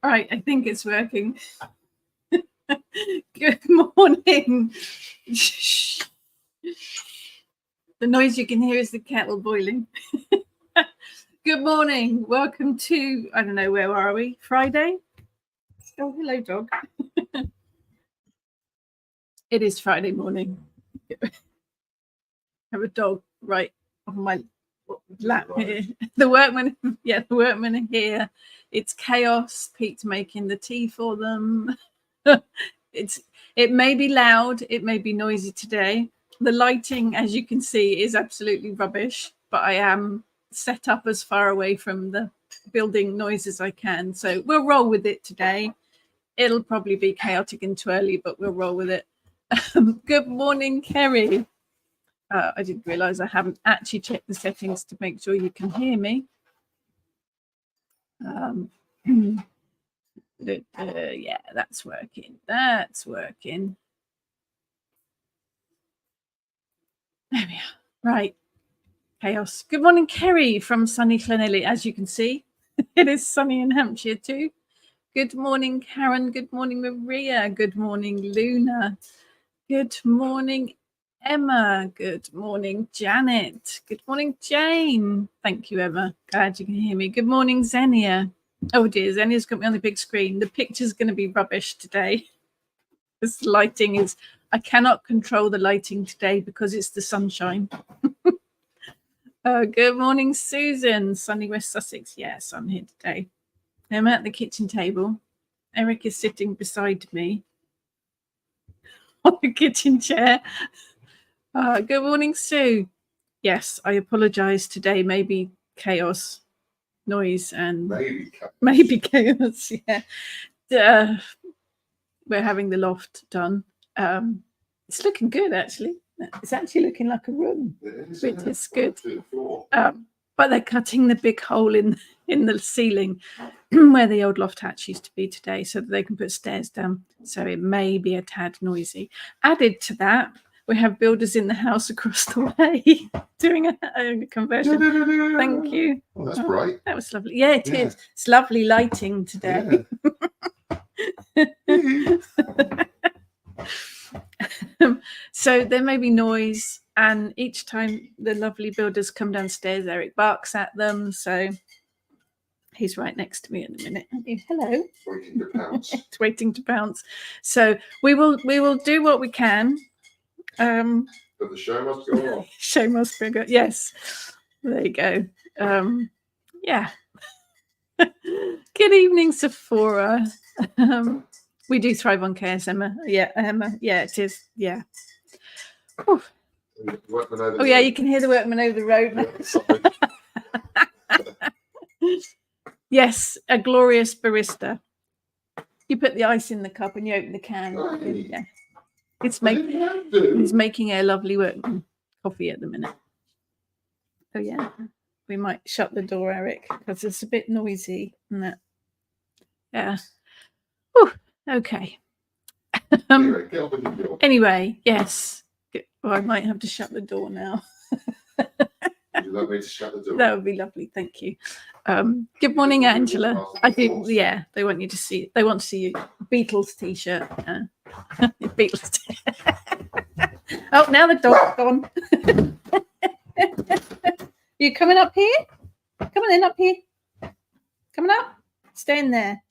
Right, I think it's working. Good morning. The noise you can hear is the kettle boiling. Good morning. Welcome to, I don't know, where are we? Friday? Oh, hello, dog. It is Friday morning. I have a dog right on my lap here. The workmen are here. It's chaos. Pete's making the tea for them. It may be loud, it may be noisy today. The lighting, as you can see, is absolutely rubbish, but I am set up as far away from the building noise as I can. So we'll roll with it today. It'll probably be chaotic and twirly, but we'll roll with it. Good morning, Kerry. I didn't realize I haven't actually checked the settings to make sure you can hear me. Yeah, that's working. That's working. There we are. Right. Chaos. Good morning, Kerry from sunny Llanelli. As you can see, it is sunny in Hampshire too. Good morning, Karen. Good morning, Maria. Good morning, Luna. Good morning, Emma. Good morning, Janet. Good morning, Jane. Thank you, Emma. Glad you can hear me. Good morning, Xenia. Oh dear, Xenia's got me on the big screen. The picture's going to be rubbish today. This lighting is, I cannot control the lighting today because it's the sunshine. Good morning, Susan. Sunny West Sussex. Yes, I'm here today. I'm at the kitchen table. Eric is sitting beside me on the kitchen chair. Good morning, Sue. Yes, I apologize today. Maybe chaos, noise, and maybe chaos. Yeah. We're having the loft done. It's looking good, actually. It's actually looking like a room, which is good. But they're cutting the big hole in the ceiling where the old loft hatch used to be today so that they can put stairs down. So it may be a tad noisy. Added to that, we have builders in the house across the way doing a conversion. Thank you. Oh, that's bright. That was lovely. Yeah, it is. It's lovely lighting today. Yeah. So there may be noise, and each time the lovely builders come downstairs, Eric barks at them. So he's right next to me at the minute. Hello. Waiting to pounce. It's waiting to pounce. So we will do what we can. But the show must go on. Show must go on. Yes. There you go. Yeah. Good evening, Sephora. We do thrive on chaos, Emma. Yeah, Emma. Yeah, it is. Yeah. Oh, yeah, you can hear the workmen over the road. Yes, a glorious barista. You put the ice in the cup and you open the can. Hey. Yeah. He's making a lovely workman coffee at the minute. Oh, yeah. We might shut the door, Eric, because it's a bit noisy. Yeah. Whew. Okay. Anyway, yes. Well, I might have to shut the door now. Would you like me to shut the door? That would be lovely. Thank you. Good morning, Angela. I do. Yeah, they want you to see. They want to see your Beatles T-shirt. Beatles. Oh, now the dog's gone. You coming up here? Coming in up here? Coming up? Staying there.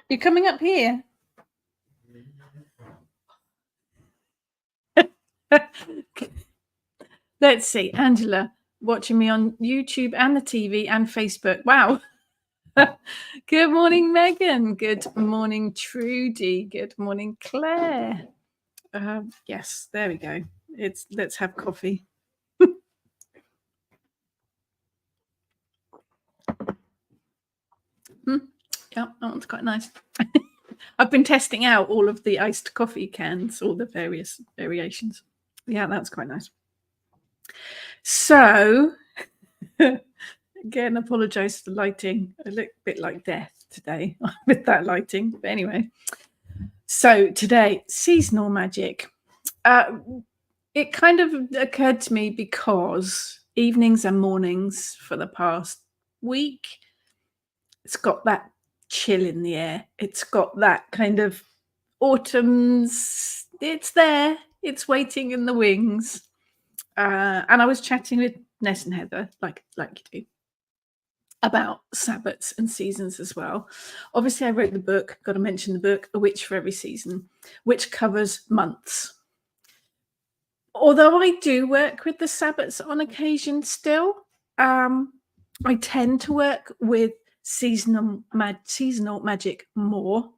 You coming up here? Let's see, Angela watching me on YouTube and the TV and Facebook. Wow. Good morning, Megan. Good morning, Trudy. Good morning, Claire. Yes, there we go. Let's have coffee. Yeah, that one's quite nice. I've been testing out all of the iced coffee cans, all the various variations. Yeah, that's quite nice. So, again, apologise for the lighting. I look a bit like death today with that lighting. But anyway, so today, seasonal magic. It kind of occurred to me because evenings and mornings for the past week. It's got that chill in the air. It's got that kind of autumn's, it's there. It's waiting in the wings. And I was chatting with Ness and Heather, like you do, about Sabbats and seasons as well. Obviously, I wrote the book, got to mention the book, A Witch for Every Season, which covers months. Although I do work with the Sabbats on occasion still, I tend to work with seasonal magic more.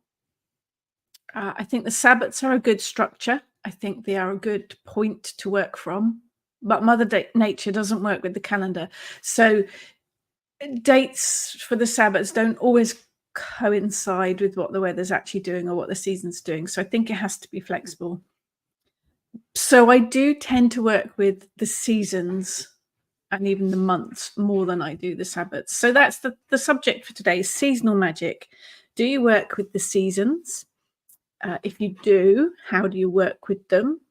I think the Sabbats are a good structure. I think they are a good point to work from. But Mother Nature doesn't work with the calendar. So dates for the Sabbats don't always coincide with what the weather's actually doing or what the season's doing. So I think it has to be flexible. So I do tend to work with the seasons and even the months more than I do the Sabbats. So that's the subject for today, seasonal magic. Do you work with the seasons? If you do, how do you work with them?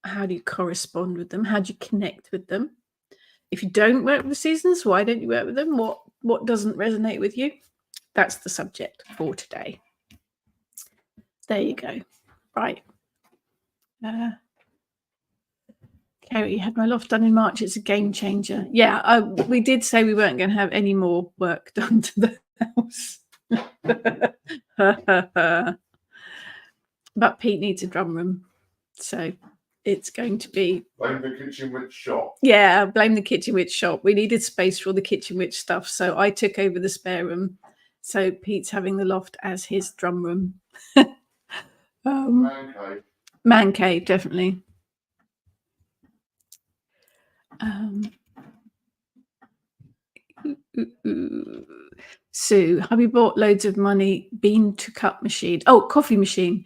How do you correspond with them? How do you connect with them? If you don't work with the seasons, why don't you work with them? What doesn't resonate with you? That's the subject for today. There you go. Right. Kerry, had my loft done in March. It's a game changer. Yeah, we did say we weren't going to have any more work done to the house. But Pete needs a drum room. So it's going to be... Blame the kitchen witch shop. Yeah, blame the kitchen witch shop. We needed space for all the kitchen witch stuff. So I took over the spare room. So Pete's having the loft as his drum room. Man cave. Man cave, definitely. Sue, have you bought loads of money bean to cup machine? Oh, coffee machine.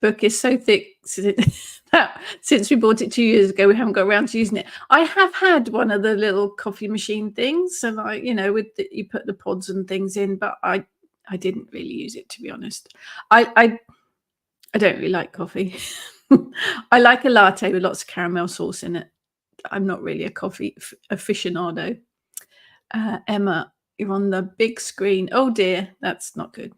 Book is so thick since we bought it 2 years ago, we haven't got around to using it. I have had one of the little coffee machine things, so like, you know, you put the pods and things in, but I didn't really use it, to be honest. I don't really like coffee. I like a latte with lots of caramel sauce in it. I'm not really a coffee aficionado. Emma, you're on the big screen. Oh dear, that's not good.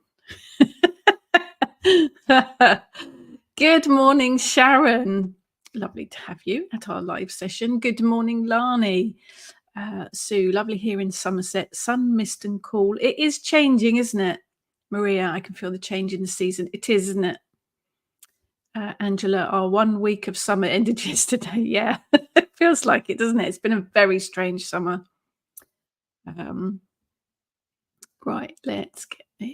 Good morning, Sharon. Lovely to have you at our live session. Good morning, Lani. Sue, lovely here in Somerset. Sun, mist and cool. It is changing, isn't it? Maria, I can feel the change in the season. It is, isn't it? Angela, our 1 week of summer ended yesterday. Yeah, it feels like it, doesn't it? It's been a very strange summer. Right, let's get there.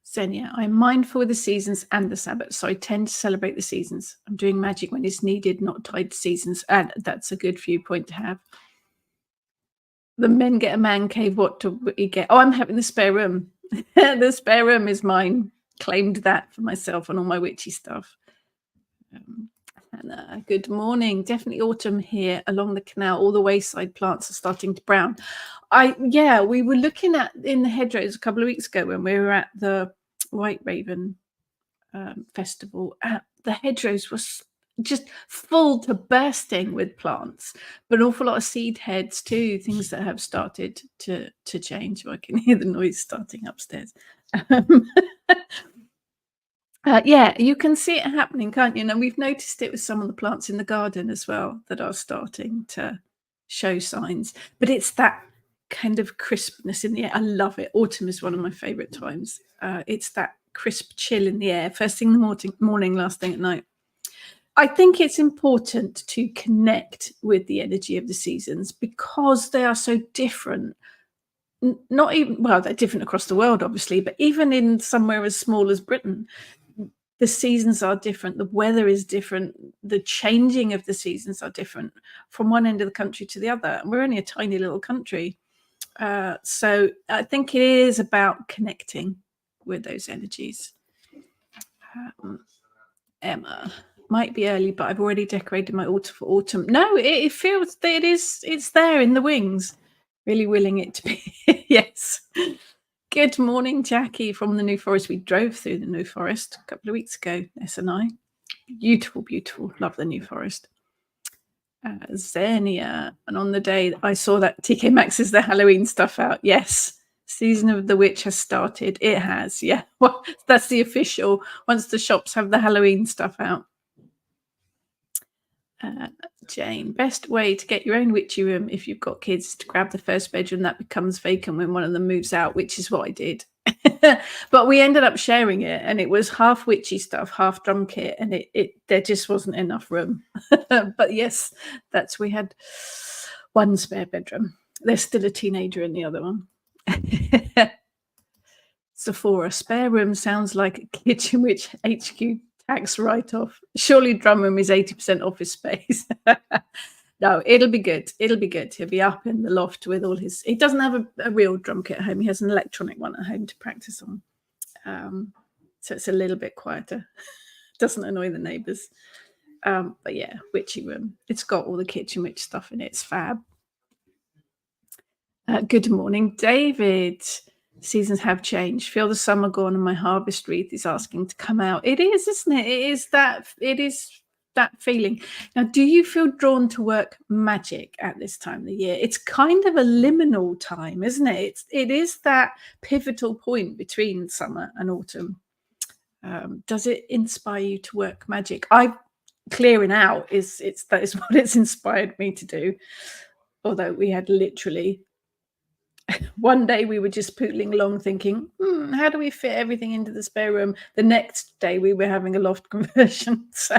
Xenia, I'm mindful of the seasons and the Sabbath, so I tend to celebrate the seasons. I'm doing magic when it's needed, not tied to seasons. And that's a good viewpoint to have. The men get a man cave. What do we get? Oh, I'm having the spare room. The spare room is mine. Claimed that for myself and all my witchy stuff. Hannah, good morning. Definitely autumn here along the canal. All the wayside plants are starting to brown. We were looking at in the hedgerows a couple of weeks ago when we were at the White Raven festival. The hedgerows were just full to bursting with plants, but an awful lot of seed heads too, things that have started to change. I can hear the noise starting upstairs. Yeah, you can see it happening, can't you? And we've noticed it with some of the plants in the garden as well that are starting to show signs. But it's that kind of crispness in the air. I love it. Autumn is one of my favourite times. It's that crisp chill in the air. First thing in the morning, last thing at night. I think it's important to connect with the energy of the seasons because they are so different. Not even, well, they're different across the world, obviously, but even in somewhere as small as Britain, the seasons are different. The weather is different. The changing of the seasons are different from one end of the country to the other. And we're only a tiny little country. So I think it is about connecting with those energies. Emma, might be early, but I've already decorated my altar for autumn. No, it feels that it's there in the wings. Really willing it to be. Yes. Good morning, Jackie from the New Forest. We drove through the New Forest a couple of weeks ago, S and I. Beautiful, beautiful. Love the New Forest. Xenia. And on the day I saw that TK Maxx is the Halloween stuff out. Yes. Season of the Witch has started. It has. Yeah. Well, that's the official. Once the shops have the Halloween stuff out. Jane, best way to get your own witchy room if you've got kids is to grab the first bedroom that becomes vacant when one of them moves out, which is what I did. But we ended up sharing it, and it was half witchy stuff, half drum kit, and it there just wasn't enough room. But yes, we had one spare bedroom. There's still a teenager in the other one. Sephora, spare room sounds like a kitchen witch HQ tax write-off. Surely drum room is 80% office space. No, it'll be good. It'll be good. He'll be up in the loft with all his... He doesn't have a real drum kit at home. He has an electronic one at home to practice on. So it's a little bit quieter. Doesn't annoy the neighbours. But yeah, witchy room. It's got all the kitchen witch stuff in it. It's fab. Good morning, David. Seasons have changed. Feel the summer gone and my harvest wreath is asking to come out. It is, isn't it? It is that feeling. Now, do you feel drawn to work magic at this time of the year? It's kind of a liminal time, isn't it? It is that pivotal point between summer and autumn. Does it inspire you to work magic? Clearing out that is what it's inspired me to do. Although we had literally one day we were just pootling along thinking, how do we fit everything into the spare room? The next day we were having a loft conversion. So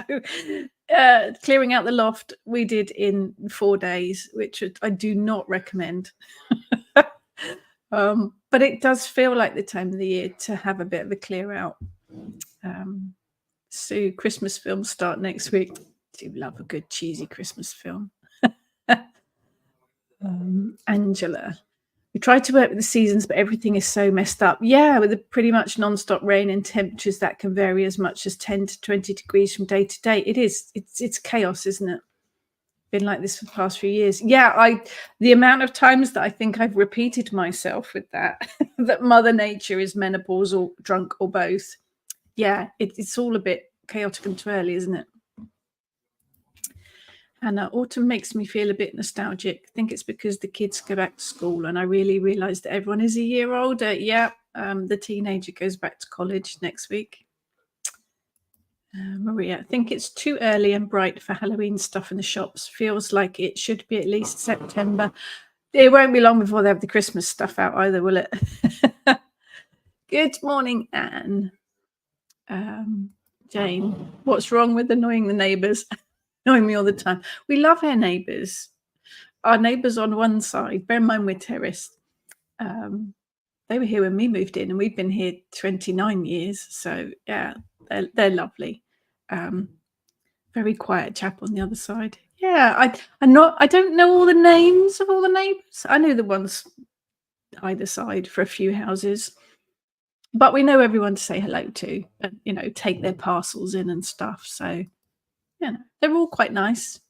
clearing out the loft we did in 4 days, which I do not recommend. But it does feel like the time of the year to have a bit of a clear out. So Christmas films start next week. I do love a good cheesy Christmas film. Angela. We try to work with the seasons, but everything is so messed up. Yeah, with the pretty much non-stop rain and temperatures that can vary as much as 10 to 20 degrees from day to day. It is. It's chaos, isn't it? Been like this for the past few years. Yeah, the amount of times that I think I've repeated myself with that, that Mother Nature is menopausal, drunk, or both. Yeah, it's all a bit chaotic and twirly, isn't it? And autumn makes me feel a bit nostalgic. I think it's because the kids go back to school and I really realise that everyone is a year older. Yeah, the teenager goes back to college next week. Maria, I think it's too early and bright for Halloween stuff in the shops. Feels like it should be at least September. It won't be long before they have the Christmas stuff out either, will it? Good morning, Anne. Jane, what's wrong with annoying the neighbours? Annoying me all the time. We love our neighbours. Our neighbours on one side, bear in mind we're terraced. They were here when we moved in and we've been here 29 years. So yeah, they're lovely. Very quiet chap on the other side. Yeah, I don't know all the names of all the neighbours. I know the ones either side for a few houses. But we know everyone to say hello to and, take their parcels in and stuff. So, they're all quite nice.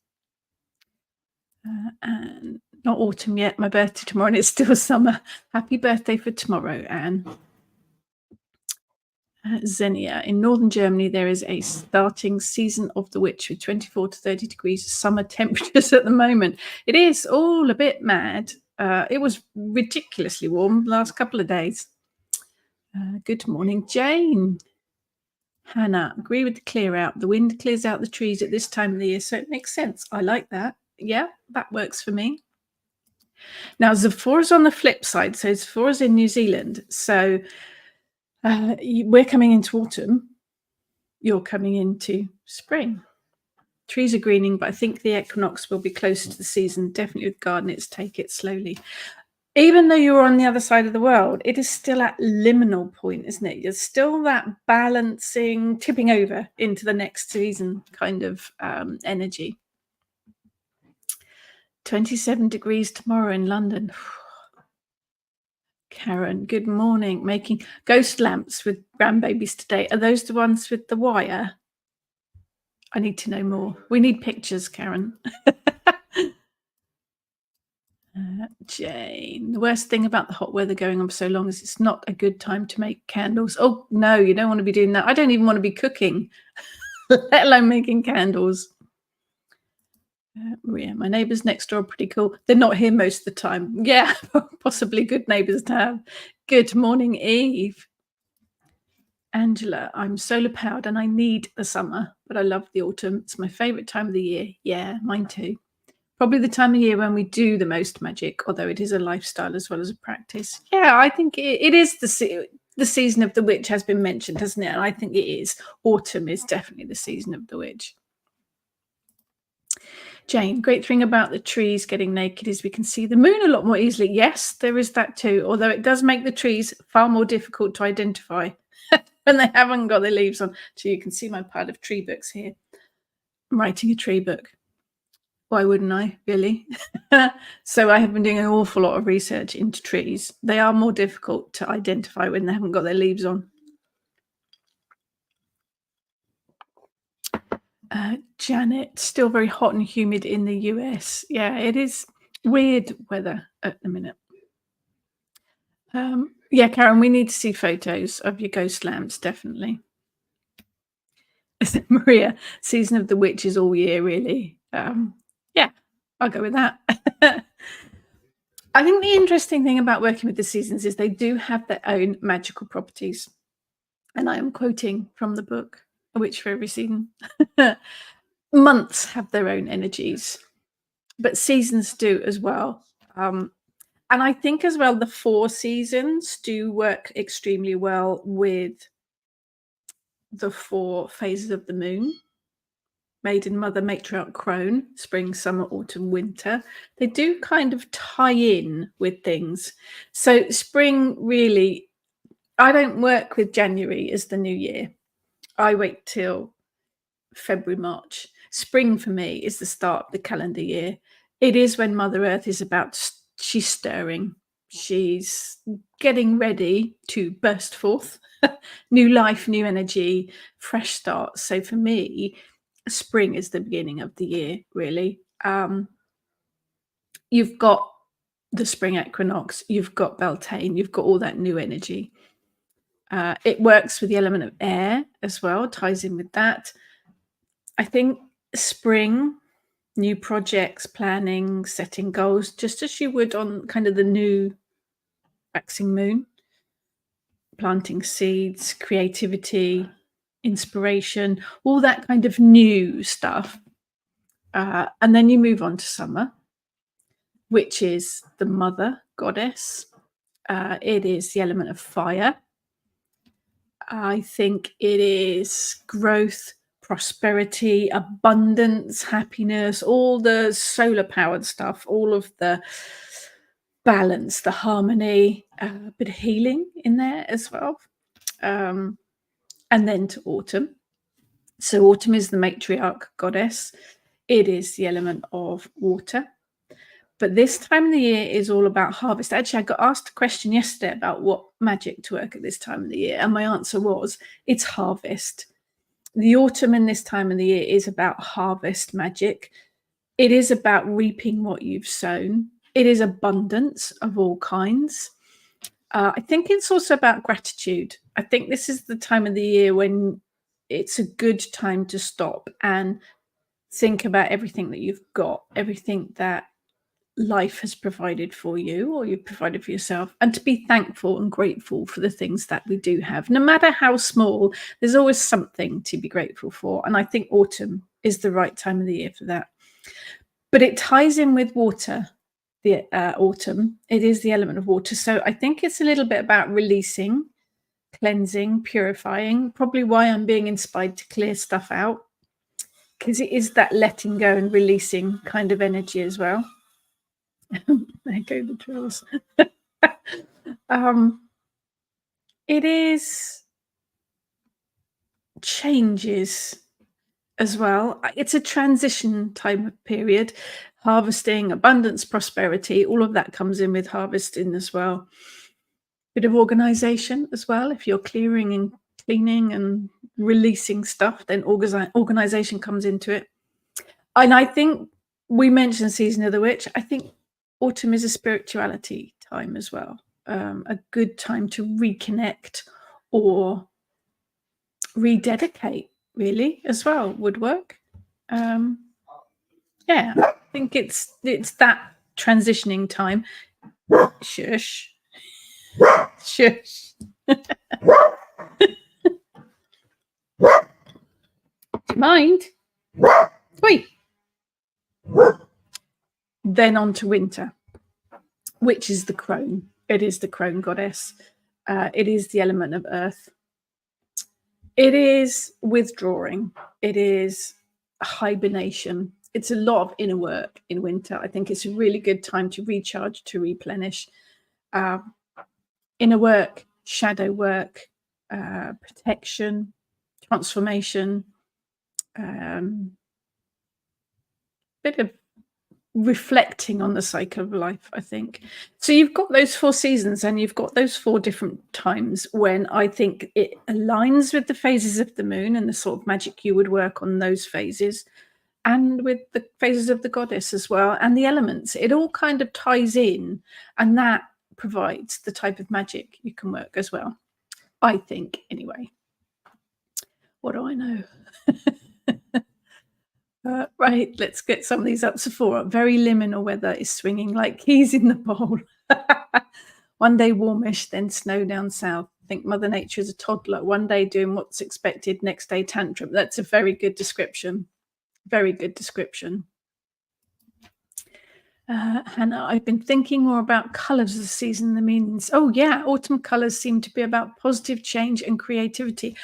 And not autumn yet. My birthday tomorrow and it's still summer. Happy birthday for tomorrow, Anne. Xenia. In northern Germany, there is a starting season of the witch with 24 to 30 degrees summer temperatures at the moment. It is all a bit mad. It was ridiculously warm the last couple of days. Good morning, Jane. Hannah, agree with the clear out. The wind clears out the trees at this time of the year, so it makes sense. I like that. Yeah, that works for me. Now, Sephora's on the flip side. So Sephora's in New Zealand. So we're coming into autumn. You're coming into spring. Trees are greening, but I think the equinox will be closer to the season. Definitely with garden, it's take it slowly. Even though you're on the other side of the world, it is still at liminal point, isn't it? You're still that balancing, tipping over into the next season kind of energy. 27 degrees tomorrow in London. Karen, good morning. Making ghost lamps with grandbabies today. Are those the ones with the wire? I need to know more. We need pictures, Karen. Jane, the worst thing about the hot weather going on for so long is it's not a good time to make candles. Oh, no, you don't want to be doing that. I don't even want to be cooking, let alone making candles. Maria, my neighbours next door are pretty cool. They're not here most of the time. Yeah, possibly good neighbours to have. Good morning, Eve. Angela, I'm solar powered and I need the summer, but I love the autumn. It's my favourite time of the year. Yeah, mine too. Probably the time of year when we do the most magic, although it is a lifestyle as well as a practice. Yeah, I think it is the season of the witch has been mentioned, hasn't it? And I think it is. Autumn is definitely the season of the witch. Jane, great thing about the trees getting naked is we can see the moon a lot more easily. Yes, there is that too, although it does make the trees far more difficult to identify when they haven't got their leaves on. So you can see my pile of tree books here. I'm writing a tree book. Why wouldn't I, really? So I have been doing an awful lot of research into trees. They are more difficult to identify when they haven't got their leaves on. Janet, still very hot and humid in the US. Yeah, it is weird weather at the minute. Yeah, Karen, we need to see photos of your ghost lamps, definitely. Maria, season of the witch is all year, really. Yeah, I'll go with that. I think the interesting thing about working with the seasons is they do have their own magical properties. And I am quoting from the book, A Witch for Every Season. Months have their own energies, but seasons do as well. And I think as well, the 4 seasons do work extremely well with the 4 phases of the moon. Maiden, Mother, Matriarch, Crone, Spring, Summer, Autumn, Winter. They do kind of tie in with things. So spring really, I don't work with January as the new year. I wait till February, March. Spring for me is the start of the calendar year. It is when Mother Earth is she's stirring. She's getting ready to burst forth. New life, new energy, fresh start. So for me, spring is the beginning of the year, really. You've got the spring equinox, you've got Beltane, you've got all that new energy. It works with the element of air as well, ties in with that. I think spring, new projects, planning, setting goals, just as you would on kind of the new waxing moon, planting seeds, creativity, inspiration, all that kind of new stuff. And then you move on to summer, which is the mother goddess. It is the element of fire. I think it is growth, prosperity, abundance, happiness, all the solar powered stuff, all of the balance, the harmony, a bit of healing in there as well. And then to autumn. So autumn is the matriarch goddess. It is the element of water. But this time of the year is all about harvest. Actually, I got asked a question yesterday about what magic to work at this time of the year. And my answer was, it's harvest. The autumn in this time of the year is about harvest magic. It is about reaping what you've sown. It is abundance of all kinds. I think it's also about gratitude. I think this is the time of the year when it's a good time to stop and think about everything that you've got, everything that life has provided for you or you've provided for yourself, and to be thankful and grateful for the things that we do have. No matter how small, there's always something to be grateful for. And I think autumn is the right time of the year for that. But it ties in with water, the autumn. It is the element of water. So I think it's a little bit about releasing, cleansing, purifying, probably why I'm being inspired to clear stuff out, because it is that letting go and releasing kind of energy as well. There go the drills. It is changes as well. It's a transition time period, harvesting, abundance, prosperity, all of that comes in with harvesting as well. Bit of organization as well. If you're clearing and cleaning and releasing stuff, then organization comes into it. And I think we mentioned Season of the Witch. I think autumn is a spirituality time as well. A good time to reconnect or rededicate, really, as well, would work. Yeah, I think it's that transitioning time. Shush. Shush. Do you mind? Wait. Then on to winter, which is the crone. It is the crone goddess. It is the element of earth. It is withdrawing. It is hibernation. It's a lot of inner work in winter. I think it's a really good time to recharge, to replenish. Inner work, shadow work, protection, transformation, bit of reflecting on the cycle of life, I think. So you've got those 4 seasons and you've got those 4 different times when I think it aligns with the phases of the moon and the sort of magic you would work on those phases, and with the phases of the goddess as well, and the elements. It all kind of ties in, and that provides the type of magic you can work as well, I think, anyway. What do I know? Right, let's get some of these up. Sephora, very liminal weather is swinging like keys in the bowl. One day warmish, then snow down south. Think Mother Nature is a toddler. One day doing what's expected, next day tantrum. That's a very good description. Very good description. Hannah, I've been thinking more about colours of the season, the meanings. Oh, yeah, autumn colours seem to be about positive change and creativity.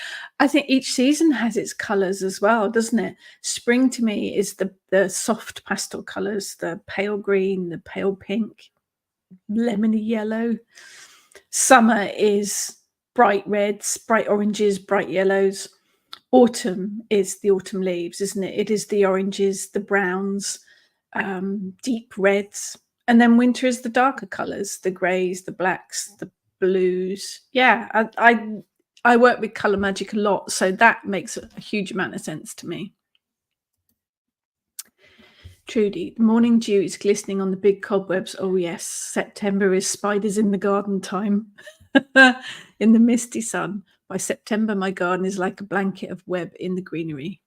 I think each season has its colours as well, doesn't it? Spring to me is the soft pastel colours, the pale green, the pale pink, lemony yellow. Summer is bright reds, bright oranges, bright yellows. Autumn is the autumn leaves, isn't it? It is the oranges, the browns, deep reds, and then winter is the darker colors, the grays, the blacks, the blues. Yeah, I work with color magic a lot, so that makes a huge amount of sense to me. Trudy, the morning dew is glistening on the big cobwebs. Oh yes, September is spiders in the garden time. In the misty sun, by September my garden is like a blanket of web in the greenery.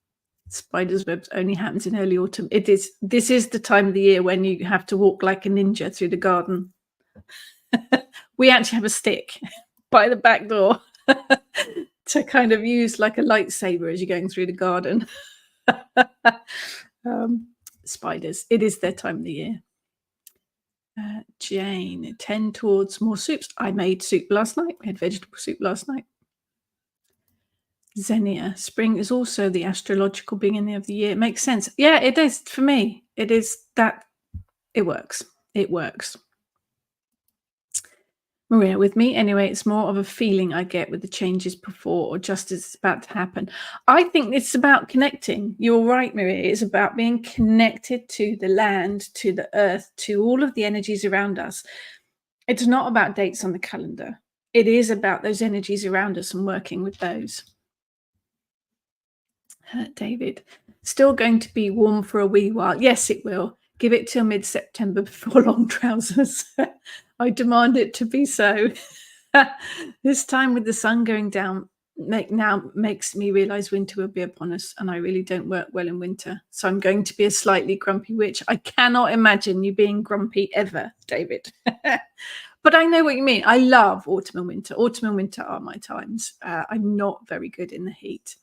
Spiders' webs only happens in early autumn. This is the time of the year when you have to walk like a ninja through the garden. We actually have a stick by the back door to kind of use like a lightsaber as you're going through the garden. Spiders, it is their time of the year. Jane, tend towards more soups. I made soup last night. We had vegetable soup last night. Xenia, spring is also the astrological beginning of the year. It makes sense. Yeah, it is for me. It is that. It works. It works. Maria, with me anyway, it's more of a feeling I get with the changes before or just as it's about to happen. I think it's about connecting. You're right, Maria. It's about being connected to the land, to the earth, to all of the energies around us. It's not about dates on the calendar. It is about those energies around us and working with those. David, still going to be warm for a wee while. Yes, it will. Give it till mid-September before long trousers. I demand it to be so. This time with the sun going down now makes me realize winter will be upon us, and I really don't work well in winter. So I'm going to be a slightly grumpy witch. I cannot imagine you being grumpy ever, David. But I know what you mean. I love autumn and winter. Autumn and winter are my times. I'm not very good in the heat.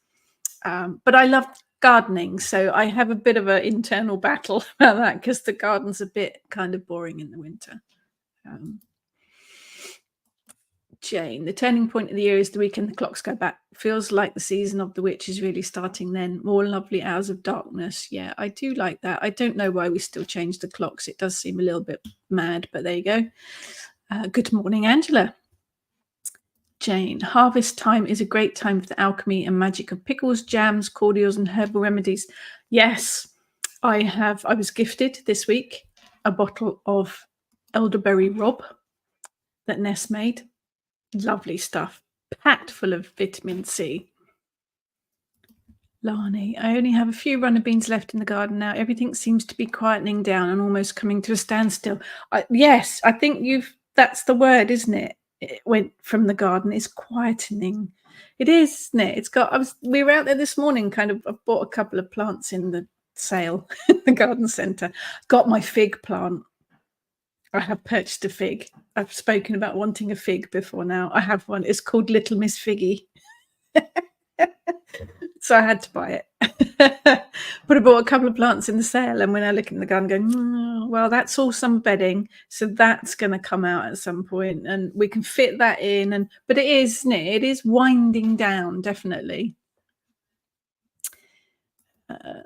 But I love gardening, so I have a bit of an internal battle about that because the garden's a bit kind of boring in the winter. Jane, the turning point of the year is the weekend the clocks go back. Feels like the season of the witch is really starting then. More lovely hours of darkness. Yeah, I do like that. I don't know why we still change the clocks. It does seem a little bit mad, but there you go. Good morning, Angela. Jane, harvest time is a great time for the alchemy and magic of pickles, jams, cordials, and herbal remedies. Yes, I was gifted this week a bottle of elderberry rob that Ness made. Lovely stuff, packed full of vitamin C. Lani, I only have a few runner beans left in the garden now. Everything seems to be quietening down and almost coming to a standstill. Yes, I think that's the word, isn't it? It went from the garden is quietening. It is, isn't it? We were out there this morning, I bought a couple of plants in the sale in the garden centre. Got my fig plant. I have purchased a fig. I've spoken about wanting a fig before now. I have one. It's called Little Miss Figgy. So I had to buy it. But I bought a couple of plants in the sale, and when I look in the garden going, well, that's all summer bedding, so that's going to come out at some point, and we can fit that in. But it is, isn't it? It is winding down, definitely.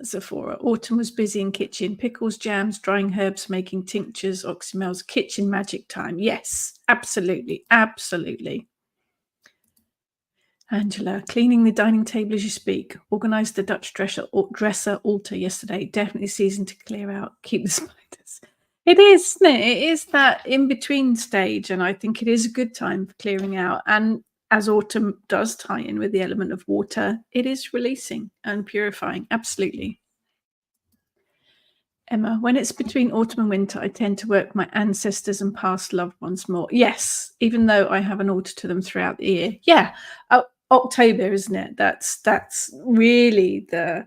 Sephora. Autumn was busy in kitchen. Pickles, jams, drying herbs, making tinctures, oxymels. Kitchen magic time. Yes, absolutely. Absolutely. Angela, cleaning the dining table as you speak. Organised the Dutch dresser altar yesterday. Definitely season to clear out. Keep the spiders. It is, isn't it? It is that in-between stage, and I think it is a good time for clearing out. And as autumn does tie in with the element of water, it is releasing and purifying. Absolutely. Emma, when it's between autumn and winter, I tend to work my ancestors and past loved ones more. Yes, even though I have an altar to them throughout the year. Yeah, October, isn't it? That's really the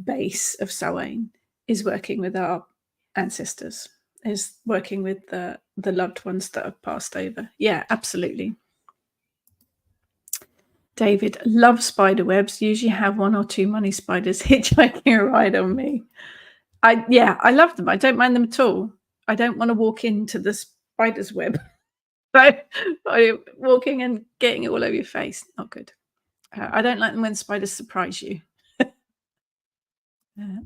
base of Samhain, is working with our ancestors, is working with the loved ones that have passed over. Yeah, absolutely. David, love spider webs. Usually have one or two money spiders hitchhiking a ride on me. I love them. I don't mind them at all. I don't want to walk into the spider's web. So walking and getting it all over your face, not good. I don't like them when spiders surprise you.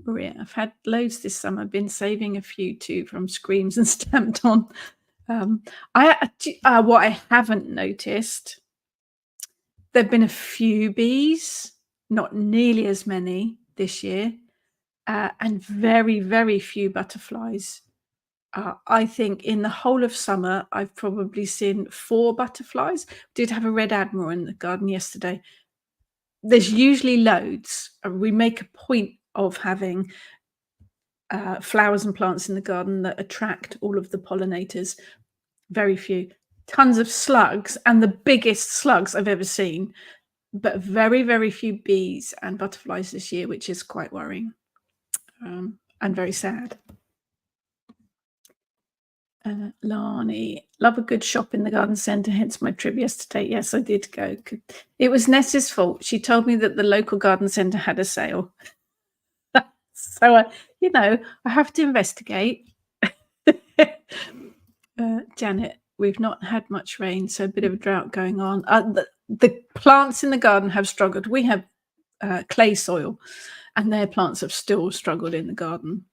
Maria, I've had loads this summer. Been saving a few too from screams and stamped on. What I haven't noticed, there've been a few bees, not nearly as many this year, and very, very few butterflies. I think in the whole of summer, I've probably seen 4 butterflies. Did have a red admiral in the garden yesterday. There's usually loads. We make a point of having flowers and plants in the garden that attract all of the pollinators. Very few. Tons of slugs, and the biggest slugs I've ever seen, but very, very few bees and butterflies this year, which is quite worrying and very sad. Lani, love a good shop in the garden centre, hence my trip yesterday. Yes, I did go. It was Ness's fault. She told me that the local garden centre had a sale. So, I have to investigate. Janet, we've not had much rain, so a bit of a drought going on. The plants in the garden have struggled. We have clay soil, and their plants have still struggled in the garden.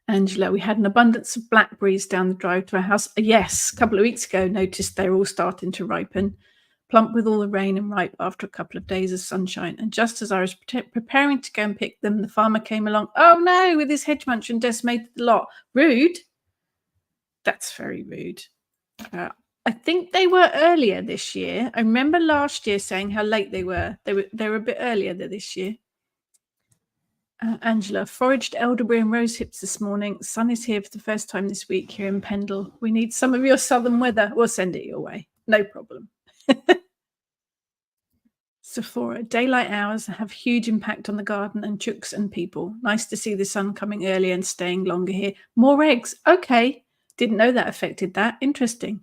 Angela, we had an abundance of blackberries down the drive to our house. Yes, a couple of weeks ago, noticed they're all starting to ripen, plump with all the rain and ripe after a couple of days of sunshine. And just as I was preparing to go and pick them, the farmer came along. Oh no, with his hedge munch and decimated the lot. Rude. That's very rude. I think they were earlier this year. I remember last year saying how late they were. They were a bit earlier this year. Angela, foraged elderberry and rose hips this morning. The sun is here for the first time this week here in Pendle. We need some of your southern weather. We'll send it your way. No problem. Sephora, daylight hours have huge impact on the garden and chooks and people. Nice to see the sun coming early and staying longer here. More eggs. Okay. Didn't know that affected that. Interesting.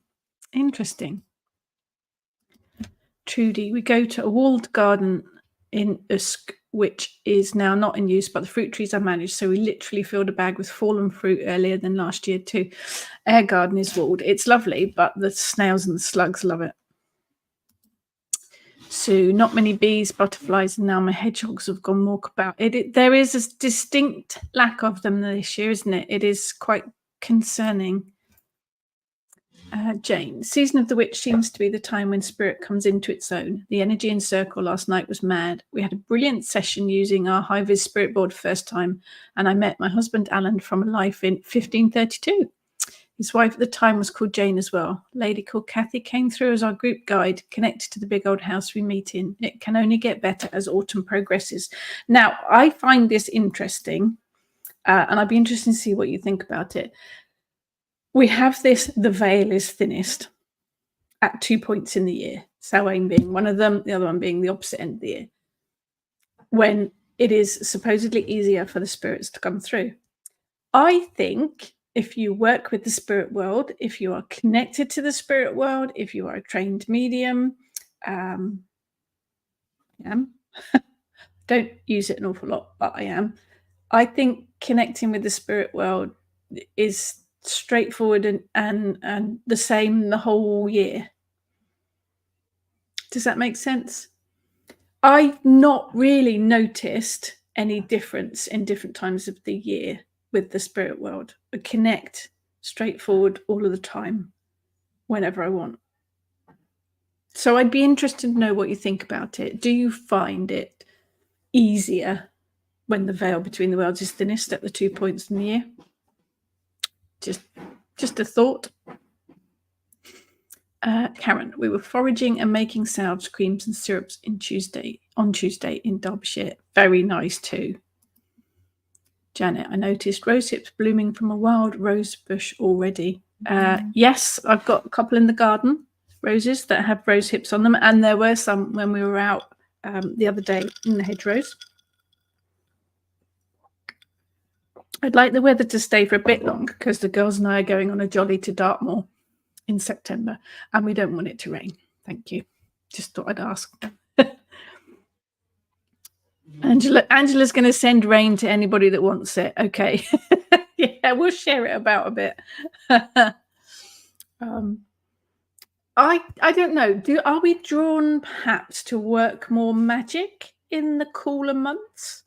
Trudy, we go to a walled garden in Usk, which is now not in use, but the fruit trees are managed. So we literally filled a bag with fallen fruit earlier than last year too. Our garden is walled. It's lovely, but the snails and the slugs love it. Sue, not many bees, butterflies, and now my hedgehogs have gone walkabout. There is a distinct lack of them this year, isn't it? It is quite concerning. Jane, season of the witch seems to be the time when spirit comes into its own. The energy in circle last night was mad. We had a brilliant session using our high-vis spirit board first time, and I met my husband Alan from a life in 1532. His wife at the time was called Jane as well. A lady called Kathy came through as our group guide, connected to the big old house we meet in. It can only get better as autumn progresses. Now, I find this interesting, and I'd be interested to see what you think about it. We have this, the veil is thinnest at 2 points in the year. Samhain being one of them, the other one being the opposite end of the year. When it is supposedly easier for the spirits to come through. I think if you work with the spirit world, if you are connected to the spirit world, if you are a trained medium, don't use it an awful lot, but I am. I think connecting with the spirit world is straightforward and the same the whole year. Does that make sense? I've not really noticed any difference in different times of the year with the spirit world. I connect straightforward all of the time, whenever I want. So I'd be interested to know what you think about it. Do you find it easier when the veil between the worlds is thinnest at the 2 points in the year? Just a thought. Karen, we were foraging and making salves, creams and syrups on Tuesday in Derbyshire. Very nice too. Janet, I noticed rose hips blooming from a wild rose bush already. Yes, I've got a couple in the garden, roses that have rose hips on them, and there were some when we were out the other day in the hedgerows. I'd like the weather to stay for a bit longer because the girls and I are going on a jolly to Dartmoor in September, and we don't want it to rain. Thank you. Just thought I'd ask. Angela's going to send rain to anybody that wants it. Okay. Yeah, we'll share it about a bit. I don't know. Are we drawn perhaps to work more magic in the cooler months?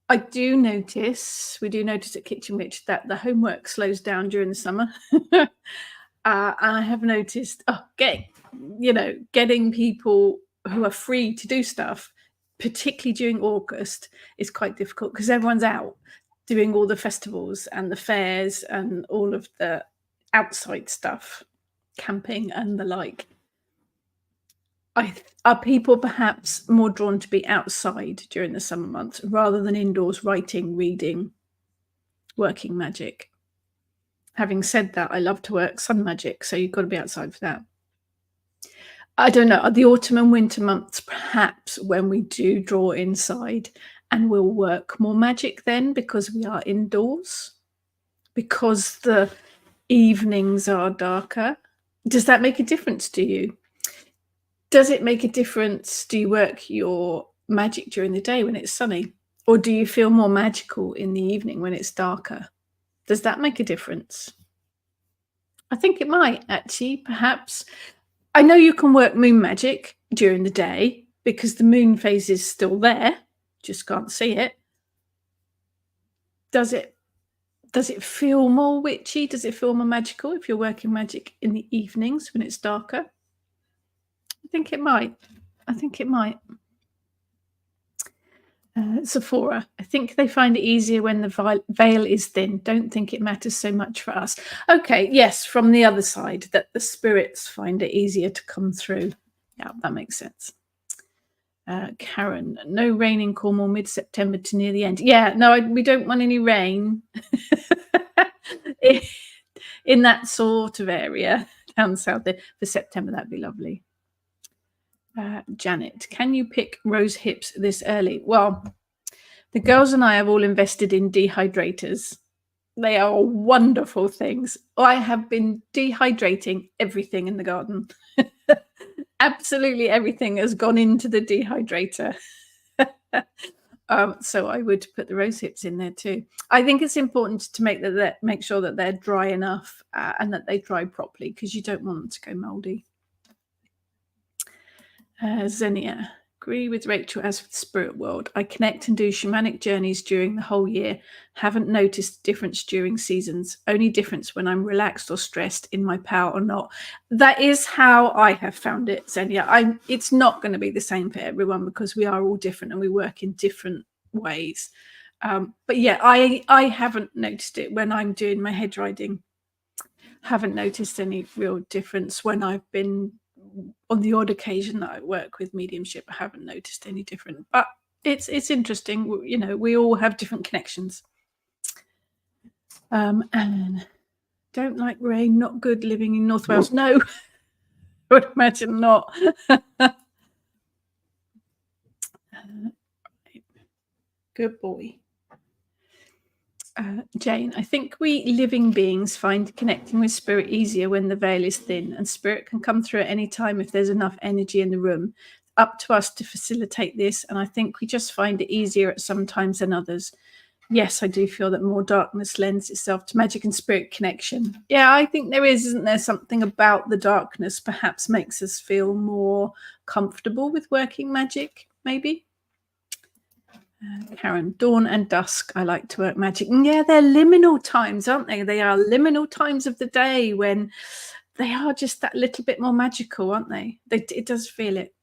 We do notice at Kitchen Witch that the homework slows down during the summer. I have noticed getting people who are free to do stuff, particularly during August, is quite difficult because everyone's out doing all the festivals and the fairs and all of the outside stuff, camping and the like. Are people perhaps more drawn to be outside during the summer months rather than indoors writing, reading, working magic? Having said that, I love to work sun magic, so you've got to be outside for that. I don't know. The autumn and winter months, perhaps when we do draw inside, and we'll work more magic then because we are indoors, because the evenings are darker. Does that make a difference to you? Does it make a difference? Do you work your magic during the day when it's sunny? Or do you feel more magical in the evening when it's darker? Does that make a difference? I think it might, actually, perhaps. I know you can work moon magic during the day because the moon phase is still there, just can't see it. Does it feel more witchy? Does it feel more magical if you're working magic in the evenings when it's darker? I think it might. Sephora, I think they find it easier when the veil is thin. Don't think it matters so much for us. Okay, yes, from the other side, that the spirits find it easier to come through. Yeah, that makes sense. Karen, no rain in Cornwall mid-September to near the end. Yeah, no, we don't want any rain in that sort of area down south there for September. That'd be lovely. Janet, can you pick rose hips this early? Well, the girls and I have all invested in dehydrators. They are wonderful things. I have been dehydrating everything in the garden. Absolutely everything has gone into the dehydrator. So I would put the rose hips in there too. I think it's important to make sure that they're dry enough and that they dry properly because you don't want them to go mouldy. Xenia, agree with Rachel as for the spirit world. I connect and do shamanic journeys during the whole year. Haven't noticed difference during seasons. Only difference when I'm relaxed or stressed in my power or not. That is how I have found it, Xenia. It's not going to be the same for everyone because we are all different and we work in different ways. But yeah, I haven't noticed it when I'm doing my head riding. Haven't noticed any real difference when I've been on the odd occasion that I work with mediumship. I haven't noticed any different, but it's interesting. We all have different connections. And don't like rain, not good living in North Wales. No, I would imagine not. Good boy. Jane, I think we living beings find connecting with spirit easier when the veil is thin, and spirit can come through at any time if there's enough energy in the room. Up to us to facilitate this, and I think we just find it easier at some times than others. Yes, I do feel that more darkness lends itself to magic and spirit connection. Yeah, I think there is, isn't there? Something about the darkness perhaps makes us feel more comfortable with working magic, maybe. Karen, dawn and dusk, I like to work magic. And yeah, they're liminal times, aren't they? They are liminal times of the day when they are just that little bit more magical, aren't they? It does feel it.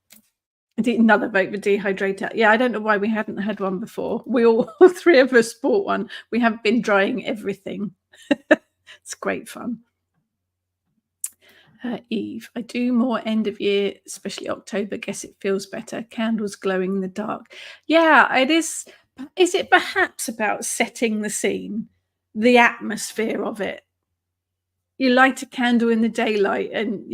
Another vote for dehydrator. Yeah, I don't know why we hadn't had one before. We all three of us bought one. We have been drying everything. It's great fun. Eve, I do more end of year, especially October. Guess it feels better. Candles glowing in the dark. Yeah, it is. Is it perhaps about setting the scene, the atmosphere of it? You light a candle in the daylight, and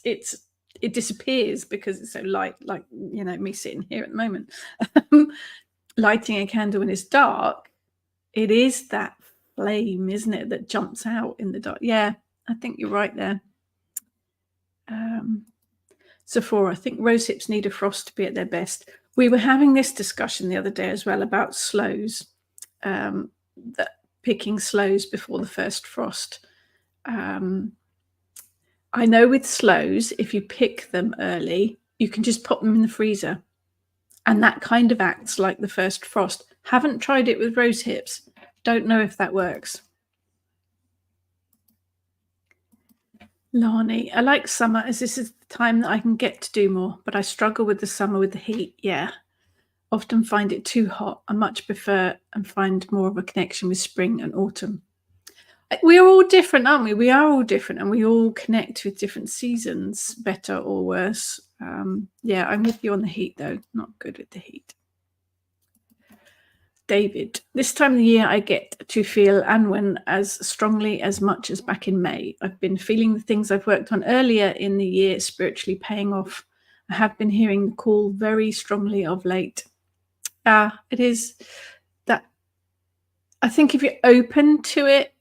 it disappears because it's so light. Like me sitting here at the moment, lighting a candle when it's dark. It is that flame, isn't it, that jumps out in the dark? Yeah. I think you're right there. Sephora, I think rose hips need a frost to be at their best. We were having this discussion the other day as well about sloes, that picking sloes before the first frost. I know with sloes, if you pick them early, you can just pop them in the freezer. And that kind of acts like the first frost. Haven't tried it with rose hips. Don't know if that works. Lani, I like summer as this is the time that I can get to do more, but I struggle with the summer with the heat. Yeah, often find it too hot. I much prefer and find more of a connection with spring and autumn. We are all different, aren't we? We are all different, and we all connect with different seasons, better or worse. Yeah, I'm with you on the heat, though. Not good with the heat. David, this time of the year I get to feel Anwen as strongly as much as back in May. I've been feeling the things I've worked on earlier in the year spiritually paying off. I have been hearing the call very strongly of late. It is that I think if you're open to it,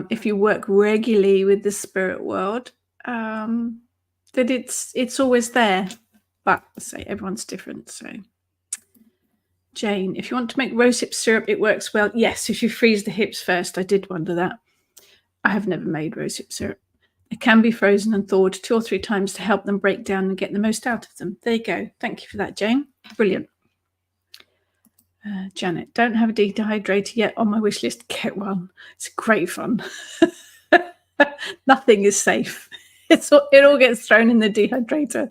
if you work regularly with the spirit world, that it's always there. But I say everyone's different, so. Jane, if you want to make rosehip syrup, it works well. Yes, if you freeze the hips first. I did wonder that. I have never made rosehip syrup. It can be frozen and thawed 2 or 3 times to help them break down and get the most out of them. There you go. Thank you for that, Jane. Brilliant. Janet, don't have a dehydrator yet on my wish list. Get one. It's great fun. Nothing is safe. It all gets thrown in the dehydrator.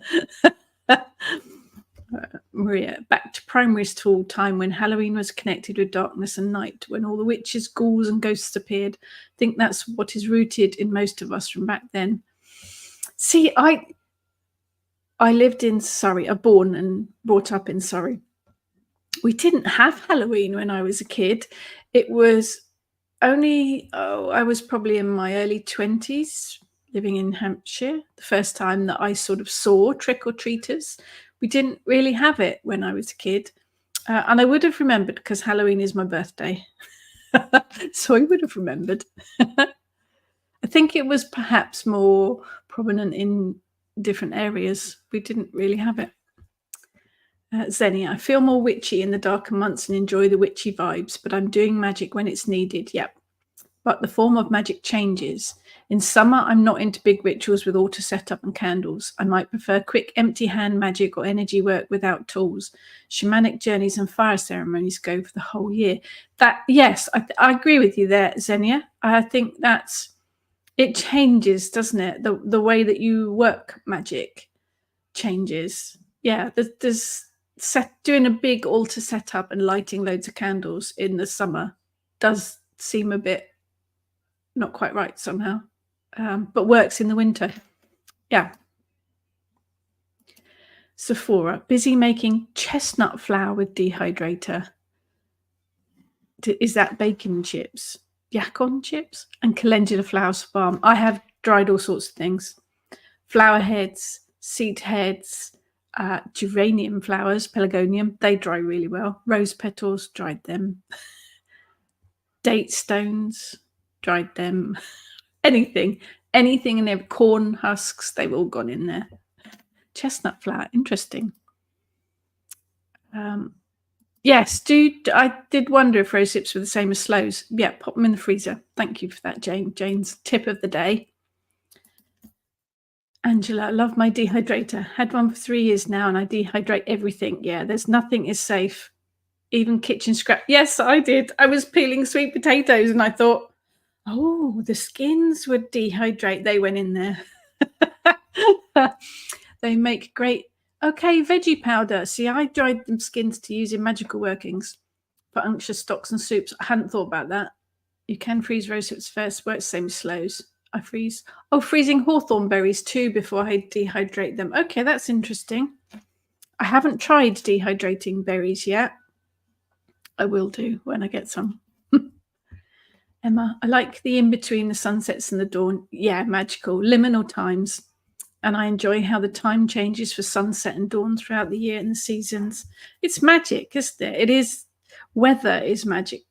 Maria, back to primary school time when Halloween was connected with darkness and night, when all the witches, ghouls and ghosts appeared. I think that's what is rooted in most of us from back then. See, I lived in Surrey. I'm born and brought up in Surrey. We didn't have Halloween when I was a kid. It was only, I was probably in my early 20s, living in Hampshire, the first time that I sort of saw trick-or-treaters. We didn't really have it when I was a kid. And I would have remembered because Halloween is my birthday. So I would have remembered. I think it was perhaps more prominent in different areas. We didn't really have it. Xenia, I feel more witchy in the darker months and enjoy the witchy vibes, but I'm doing magic when it's needed. Yep. But the form of magic changes. In summer, I'm not into big rituals with altar setup and candles. I might prefer quick empty hand magic or energy work without tools. Shamanic journeys and fire ceremonies go for the whole year. Yes, I agree with you there, Xenia. I think it changes, doesn't it? The way that you work magic changes. Yeah, there's doing a big altar setup and lighting loads of candles in the summer does seem a bit not quite right somehow, but works in the winter. Yeah. Sephora, busy making chestnut flour with dehydrator. Is that bacon chips? Yacon chips? And calendula flour spalm. I have dried all sorts of things. Flour heads, seed heads, Geranium flowers, pelargonium, they dry really well. Rose petals, dried them. Date stones, dried them. Anything in there. Corn husks, they've all gone in there. Chestnut flower, interesting. Yes, I did wonder if rose hips were the same as sloes. Yeah, pop them in the freezer. Thank you for that, Jane. Jane's tip of the day. Angela, I love my dehydrator. Had one for 3 years now, and I dehydrate everything. Yeah, there's nothing is safe, even kitchen scrap. Yes, I did. I was peeling sweet potatoes, and I thought, oh, the skins would dehydrate. They went in there. They make great. Okay, veggie powder. See, I dried them skins to use in magical workings for unctuous stocks and soups. I hadn't thought about that. You can freeze rose hips first. Works same as sloes. I freeze. Oh, freezing hawthorn berries too before I dehydrate them. Okay, that's interesting. I haven't tried dehydrating berries yet. I will do when I get some. Emma, I like the in-between the sunsets and the dawn. Yeah, magical. Liminal times. And I enjoy how the time changes for sunset and dawn throughout the year and the seasons. It's magic, isn't it? It is. Weather is magic.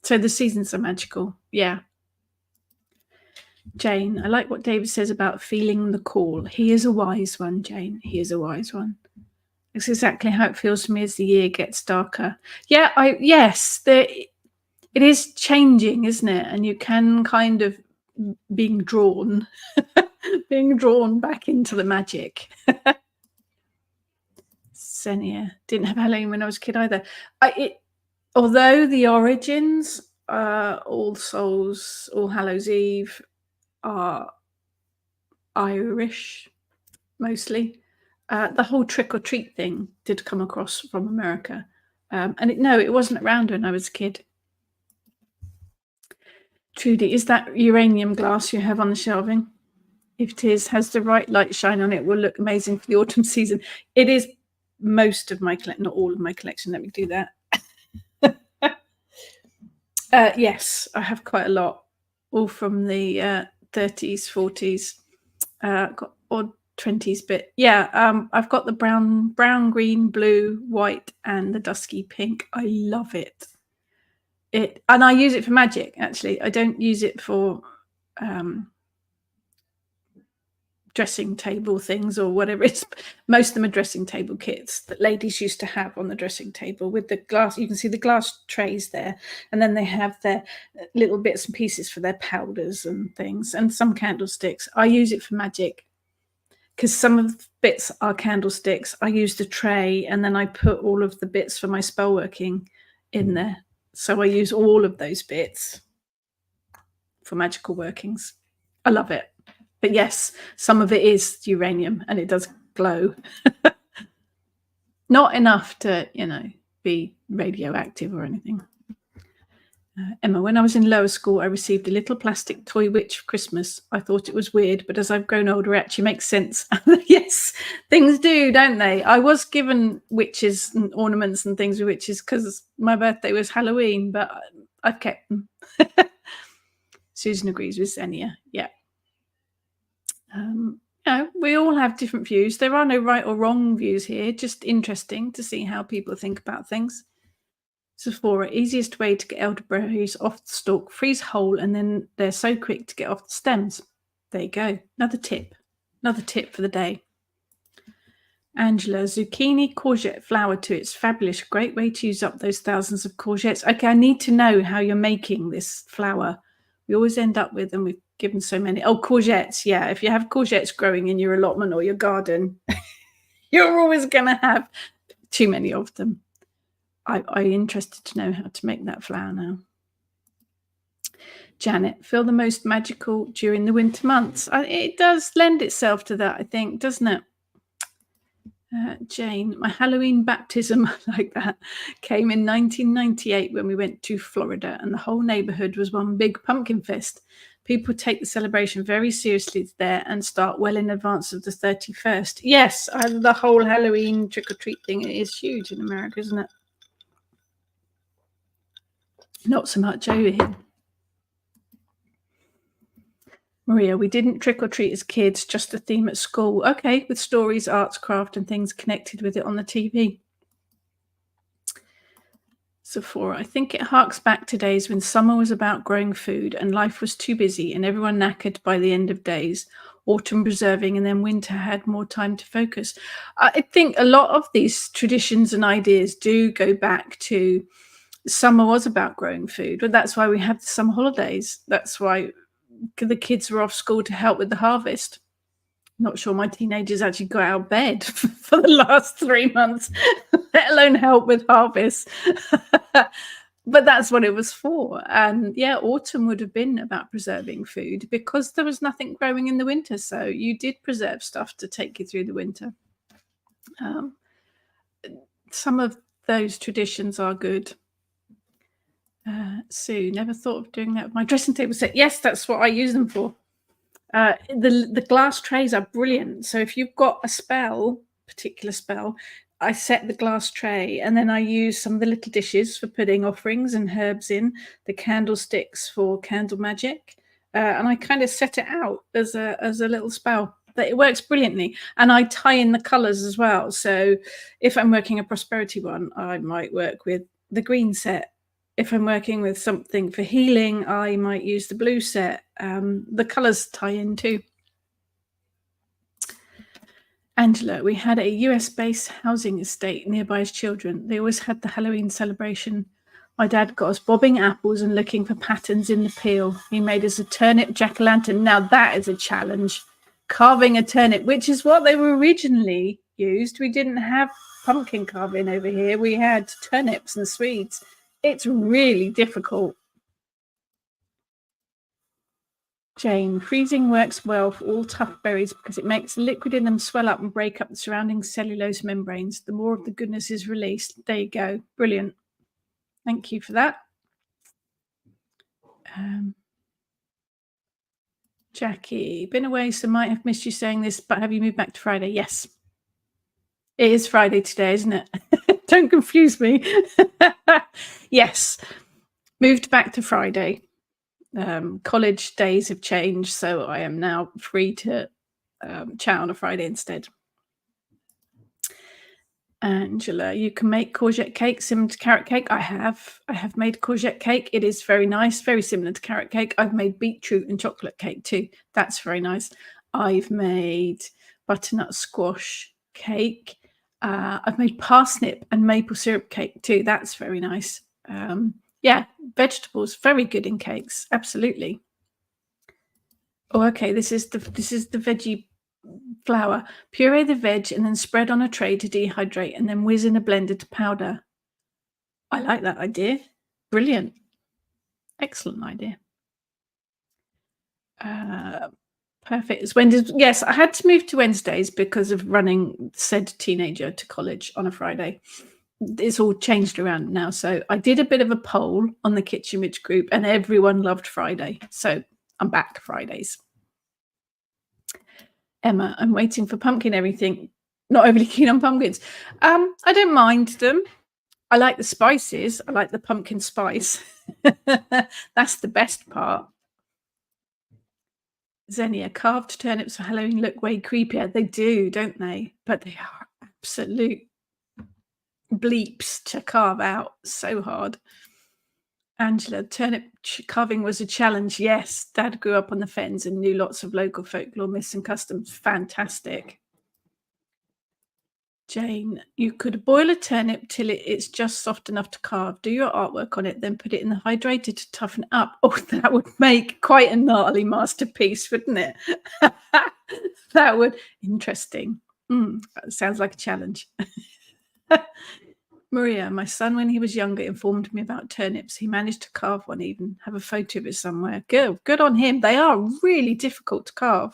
So the seasons are magical. Yeah. Jane, I like what David says about feeling the call. He is a wise one, Jane. He is a wise one. It's exactly how it feels for me as the year gets darker. Yeah, yes, it is changing, isn't it? And you can kind of being drawn back into the magic. Senia, didn't have Halloween when I was a kid either. Although the origins, All Souls, All Hallows Eve, are Irish mostly. The whole trick or treat thing did come across from America. And it wasn't around when I was a kid. Trudy, is that uranium glass you have on the shelving? If it is, has the right light shine on it, will look amazing for the autumn season. It is most of my collection, not all of my collection. Let me do that. Yes, I have quite a lot, all from the 30s, 40s, got odd 20s bit. Yeah, I've got the brown, green, blue, white, and the dusky pink. I love it. And I use it for magic, actually. I don't use it for dressing table things or whatever it is. Most of them are dressing table kits that ladies used to have on the dressing table with the glass. You can see the glass trays there, and then they have their little bits and pieces for their powders and things, and some candlesticks. I use it for magic because some of the bits are candlesticks. I use the tray, and then I put all of the bits for my spell working in there. So I use all of those bits for magical workings. I love it. But yes, some of it is uranium and it does glow. Not enough to, be radioactive or anything. Emma, when I was in lower school, I received a little plastic toy witch for Christmas. I thought it was weird, but as I've grown older, it actually makes sense. Yes, things do, don't they? I was given witches and ornaments and things with witches because my birthday was Halloween, but I've kept them. Susan agrees with Xenia. Yeah. We all have different views. There are no right or wrong views here. Just interesting to see how people think about things. Sephora, easiest way to get elderberries off the stalk, freeze whole, and then they're so quick to get off the stems. There you go. Another tip for the day. Angela, zucchini courgette flour too. It's fabulous. Great way to use up those thousands of courgettes. Okay, I need to know how you're making this flour. We always end up with, and we've given so many. Oh, courgettes. Yeah, if you have courgettes growing in your allotment or your garden, you're always going to have too many of them. I'm interested to know how to make that flour now. Janet, feel the most magical during the winter months. It does lend itself to that, I think, doesn't it? Jane, my Halloween baptism, like that, came in 1998 when we went to Florida, and the whole neighborhood was one big pumpkin fest. People take the celebration very seriously there and start well in advance of the 31st. Yes, the whole Halloween trick-or-treat thing is huge in America, isn't it? Not so much over here. Maria, we didn't trick or treat as kids, just a theme at school. Okay, with stories, arts, craft, and things connected with it on the TV. Sephora, I think it harks back to days when summer was about growing food and life was too busy and everyone knackered by the end of days, autumn preserving, and then winter had more time to focus. I think a lot of these traditions and ideas do go back to summer was about growing food, but that's why we have the summer holidays. That's why the kids were off school to help with the harvest. Not sure my teenagers actually got out of bed for the last 3 months, let alone help with harvest. But that's what it was for. And yeah, autumn would have been about preserving food because there was nothing growing in the winter. So you did preserve stuff to take you through the winter. Some of those traditions are good. Sue, never thought of doing that with my dressing table set. Yes, that's what I use them for. The glass trays are brilliant. So if you've got a particular spell, I set the glass tray and then I use some of the little dishes for putting offerings and herbs in, the candlesticks for candle magic, and I kind of set it out as a little spell. But it works brilliantly, and I tie in the colours as well. So if I'm working a prosperity one, I might work with the green set. If I'm working with something for healing, I might use the blue set. The colours tie in too. Angela, we had a US-based housing estate nearby as children. They always had the Halloween celebration. My dad got us bobbing apples and looking for patterns in the peel. He made us a turnip jack-o'-lantern. Now that is a challenge. Carving a turnip, which is what they were originally used. We didn't have pumpkin carving over here. We had turnips and Swedes. It's really difficult. Jane, freezing works well for all tough berries because it makes the liquid in them swell up and break up the surrounding cellulose membranes. The more of the goodness is released. There you go. Brilliant. Thank you for that. Jackie, been away, so might have missed you saying this, but have you moved back to Friday? Yes. It is Friday today, isn't it? Don't confuse me. Yes. Moved back to Friday. College days have changed, so I am now free to chat on a Friday instead. Angela, you can make courgette cake similar to carrot cake. I have made courgette cake. It is very nice, very similar to carrot cake. I've made beetroot and chocolate cake too. That's very nice. I've made butternut squash cake. I've made parsnip and maple syrup cake too. That's very nice. Yeah, vegetables, very good in cakes. Absolutely. Oh, okay. This is the veggie flour. Puree the veg and then spread on a tray to dehydrate and then whiz in a blender to powder. I like that idea. Brilliant. Excellent idea. Perfect. It's Wednesdays. Yes, I had to move to Wednesdays because of running said teenager to college on a Friday. It's all changed around now. So I did a bit of a poll on the Kitchen Witch group and everyone loved Friday. So I'm back Fridays. Emma, I'm waiting for pumpkin everything. Not overly keen on pumpkins. I don't mind them. I like the spices. I like the pumpkin spice. That's the best part. Xenia, carved turnips for Halloween look way creepier. They do, don't they? But they are absolute bleeps to carve out. So hard. Angela, turnip carving was a challenge. Yes, Dad grew up on the fens and knew lots of local folklore, myths and customs. Fantastic. Jane, you could boil a turnip till it's just soft enough to carve. Do your artwork on it, then put it in the hydrator to toughen up. Oh, that would make quite a gnarly masterpiece, wouldn't it? That would. Interesting. That sounds like a challenge. Maria, my son, when he was younger, informed me about turnips. He managed to carve one even. Have a photo of it somewhere. Good on him. They are really difficult to carve.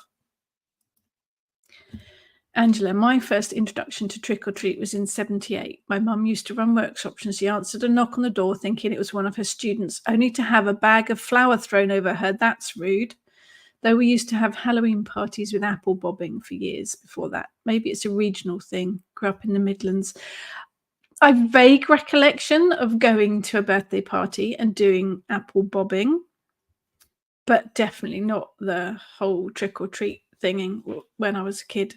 Angela, my first introduction to trick or treat was in 78. My mum used to run workshops and she answered a knock on the door thinking it was one of her students, only to have a bag of flour thrown over her. That's rude. Though we used to have Halloween parties with apple bobbing for years before that. Maybe it's a regional thing. Grew up in the Midlands. I've vague recollection of going to a birthday party and doing apple bobbing. but definitely not the whole trick or treat thinging when I was a kid.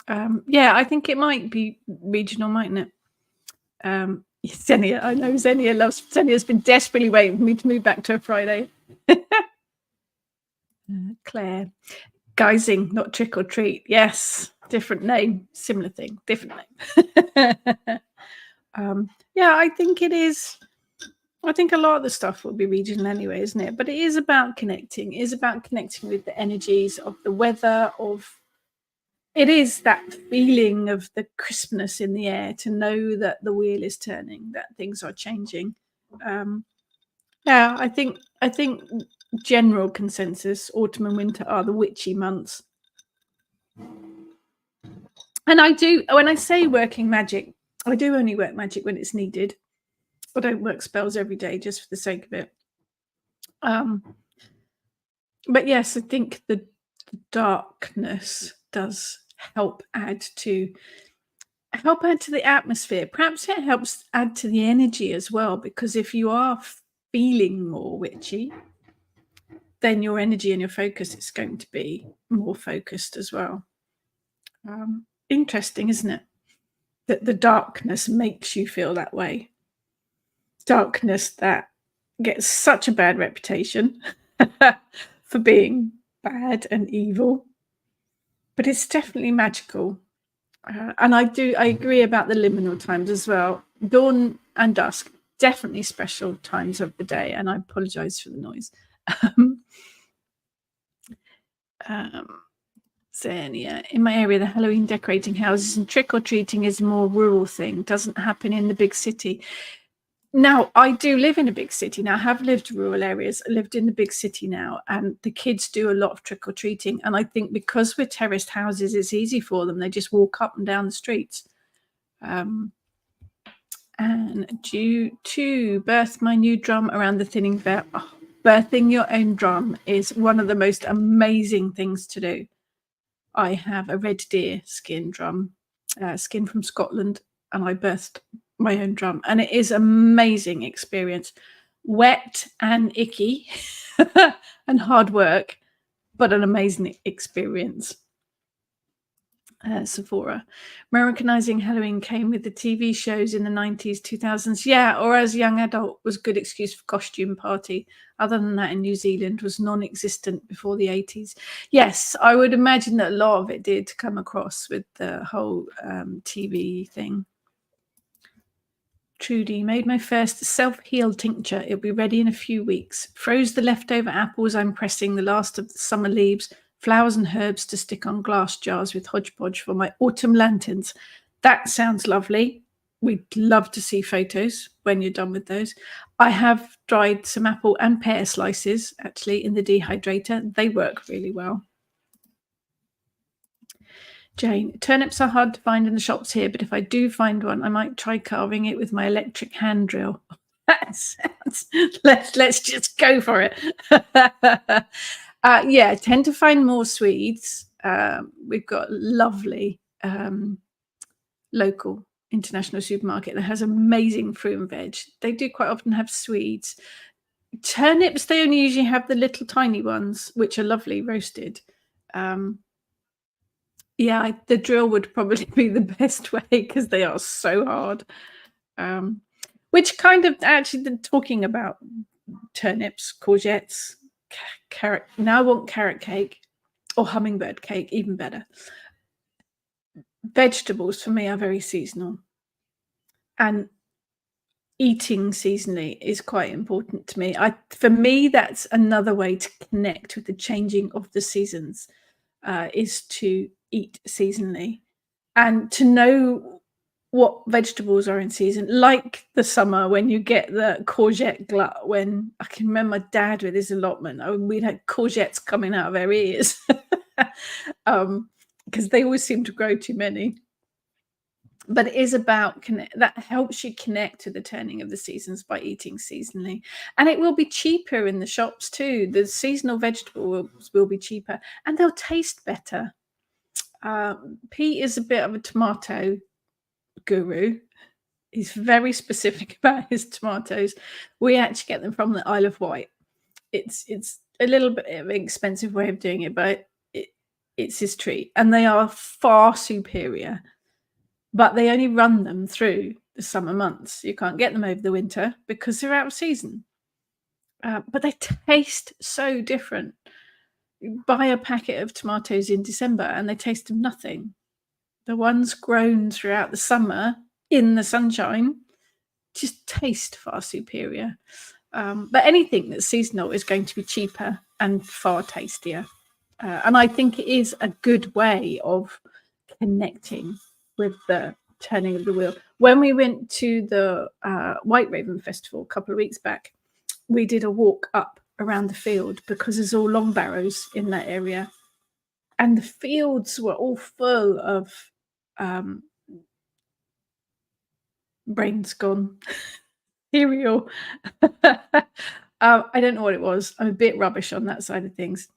Yeah, I think it might be regional, mightn't it? Xenia, I know Xenia's been desperately waiting for me to move back to a Friday. Claire, guising, not trick or treat. Yes, different name, similar thing, different name. Yeah, I think it is. I think a lot of the stuff will be regional anyway, isn't it? But it is about connecting. It is about connecting with the energies of the weather, it is that feeling of the crispness in the air, to know that the wheel is turning, that things are changing. Yeah, I think general consensus, autumn and winter are the witchy months. And I do, when I say working magic, I do only work magic when it's needed. I don't work spells every day just for the sake of it. But yes, I think the darkness does help add to the atmosphere. Perhaps it helps add to the energy as well, because if you are feeling more witchy, then your energy and your focus is going to be more focused as well. Interesting, isn't it? That the darkness makes you feel that way. Darkness that gets such a bad reputation for being bad and evil, but it's definitely magical. And I agree about the liminal times as well. Dawn and dusk, definitely special times of the day, and I apologize for the noise. Xenia, in my area, the Halloween decorating houses and trick-or-treating is a more rural thing. Doesn't happen in the big city. Now, I do live in a big city now. I have lived rural areas. I lived in the big city now, and the kids do a lot of trick-or-treating. And I think because we're terraced houses, it's easy for them. They just walk up and down the streets. And due to birth my new drum around the thinning veil. Oh, birthing your own drum is one of the most amazing things to do. I have a red deer skin drum, skin from Scotland, and I birthed my own drum, and it is an amazing experience. Wet and icky and hard work, but an amazing experience. Sephora, Americanizing Halloween came with the TV shows in the 90s, 2000s. Yeah, or as a young adult was a good excuse for costume party. Other than that, in New Zealand was non-existent before the 80s. Yes, I would imagine that a lot of it did come across with the whole TV thing. Trudy, made my first self-heal tincture. It'll be ready in a few weeks. Froze the leftover apples. I'm pressing the last of the summer leaves. Flowers and herbs to stick on glass jars with hodgepodge for my autumn lanterns. That sounds lovely. We'd love to see photos when you're done with those. I have dried some apple and pear slices, actually, in the dehydrator. They work really well. Jane, turnips are hard to find in the shops here, but if I do find one, I might try carving it with my electric hand drill. That sounds, let's just go for it. Yeah, I tend to find more Swedes. We've got lovely local international supermarket that has amazing fruit and veg. They do quite often have Swedes. Turnips, they only usually have the little tiny ones, which are lovely roasted. Yeah, the drill would probably be the best way because they are so hard. Which kind of actually, talking about turnips, courgettes, carrot. Now I want carrot cake or hummingbird cake, even better. Vegetables for me are very seasonal, and eating seasonally is quite important to me. For me, that's another way to connect with the changing of the seasons, is to eat seasonally and to know what vegetables are in season, like the summer when you get the courgette glut. When I can remember my dad with his allotment, we'd had courgettes coming out of our ears because they always seem to grow too many. But it is about that helps you connect to the turning of the seasons by eating seasonally. And it will be cheaper in the shops too. The seasonal vegetables will be cheaper and they'll taste better. Pete is a bit of a tomato guru. He's very specific about his tomatoes. We actually get them from the Isle of Wight. It's a little bit of an expensive way of doing it, but it's his treat. And they are far superior, but they only run them through the summer months. You can't get them over the winter because they're out of season. But they taste so different. You buy a packet of tomatoes in December and they taste of nothing. The ones grown throughout the summer in the sunshine just taste far superior. But anything that's seasonal is going to be cheaper and far tastier. And I think it is a good way of connecting with the turning of the wheel. When we went to the White Raven Festival a couple of weeks back, we did a walk up around the field because there's all long barrows in that area. And the fields were all full of brains gone. Cereal. I don't know what it was. I'm a bit rubbish on that side of things.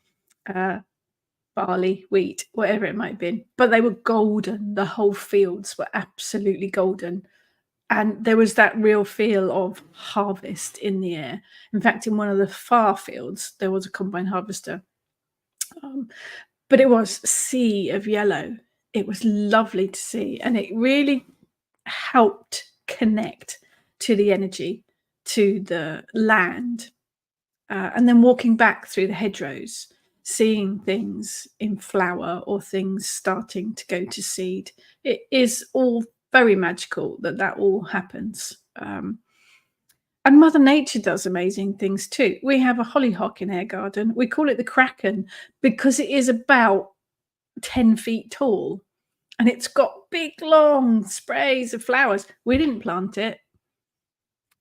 Barley, wheat, whatever it might have been. But they were golden. The whole fields were absolutely golden. And there was that real feel of harvest in the air. In fact, in one of the far fields, there was a combine harvester. But it was a sea of yellow. It was lovely to see. And it really helped connect to the energy, to the land. And then walking back through the hedgerows, seeing things in flower or things starting to go to seed. It is all very magical that all happens. And Mother Nature does amazing things too. We have a hollyhock in our garden. We call it the Kraken because it is about 10 feet tall. And it's got big, long sprays of flowers. We didn't plant it.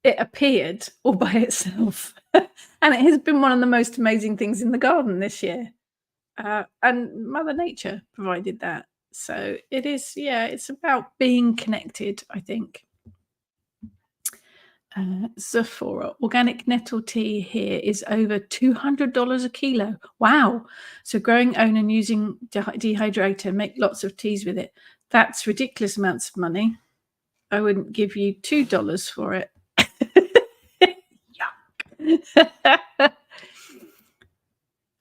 It appeared all by itself. And it has been one of the most amazing things in the garden this year. And Mother Nature provided that. So it is, it's about being connected, I think. Sephora, organic nettle tea here is over $200 a kilo. Wow. So growing own and using dehydrator, make lots of teas with it. That's ridiculous amounts of money. I wouldn't give you $2 for it. Yuck.